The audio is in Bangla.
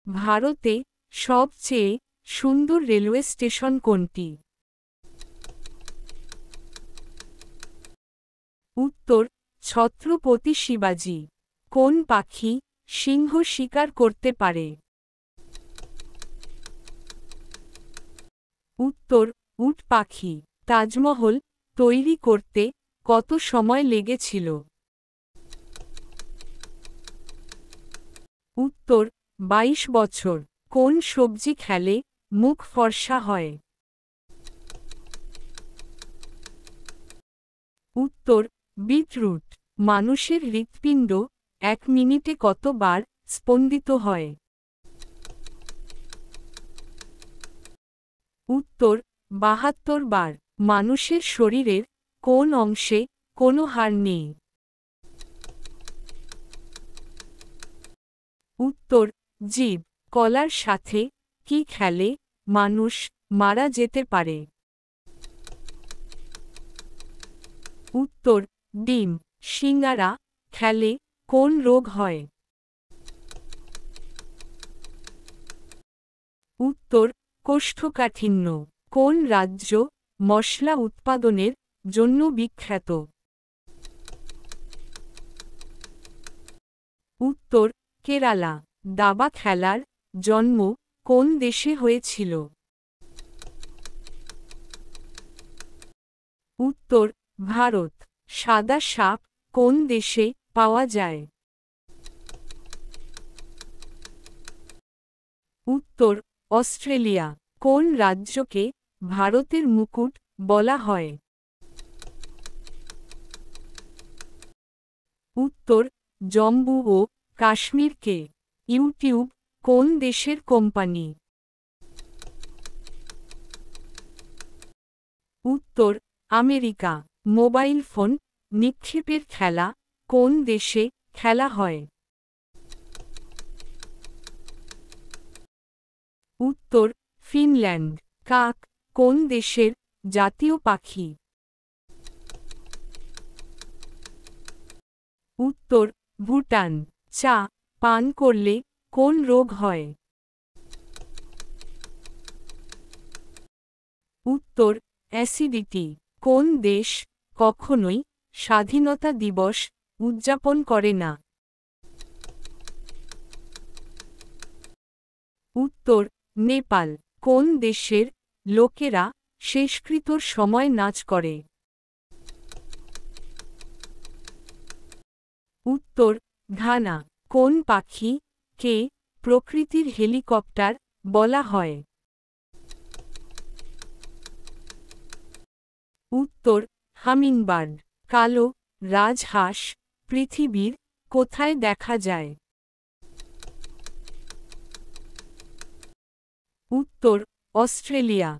ভারতে সবচেয়ে সুন্দর রেলওয়ে স্টেশন কোনটি? উত্তর ছত্রপতি শিবাজি। কোন পাখি সিংহ শিকার করতে পারে? উত্তর উট পাখি। তাজমহল তৈরি করতে কত সময় লেগেছিল? উত্তর 22 বছর। কোন সবজি খেলে মুখ ফর্সা হয়? উত্তর বিটরুট। মানুষের হৃৎপিণ্ড 1 মিনিটে কতবার স্পন্দিত হয়? উত্তর 72 বার। মানুষের শরীরের কোন অংশে কোনো হাড় নেই? উত্তর জিভ। কলার সাথে কি খেলে মানুষ মারা যেতে পারে? উত্তর ডিম। সিঙ্গারা খেলে কোন রোগ হয়? উত্তর কোষ্ঠকাঠিন্য। কোন রাজ্য মশলা উৎপাদনের জন্য বিখ্যাত? উত্তর কেরালা। দাবা খেলার জন্ম কোন দেশে হয়েছিল? উত্তর ভারত। সাদা সাপ কোন দেশে পাওয়া যায়? উত্তর অস্ট্রেলিয়া। কোন রাজ্যকে ভারতের মুকুট বলা হয়? উত্তর জম্মু ও কাশ্মীরকে। ইউটিউব কোন দেশের কোম্পানি? উত্তর আমেরিকা। মোবাইল ফোন নিক্ষেপের খেলা কোন দেশে খেলা হয়? উত্তর ফিনল্যান্ড। কাক কোন দেশের জাতীয় পাখি? উত্তর ভুটান। চা পান করলে কোন রোগ হয়? উত্তর অ্যাসিডিটি। কোন দেশ কখনোই স্বাধীনতা দিবস উদযাপন করে না? উত্তর নেপাল। কোন দেশের লোকেরা শেষকৃত্যর সময় নাচ করে? উত্তর ঘানা। কোন পাখি কে প্রকৃতির হেলিকপ্টার বলা হয়? উত্তর হামিংবার্ড। কালো রাজহাঁস পৃথিবীর কোথায় দেখা যায়? উত্তর অস্ট্রেলিয়া।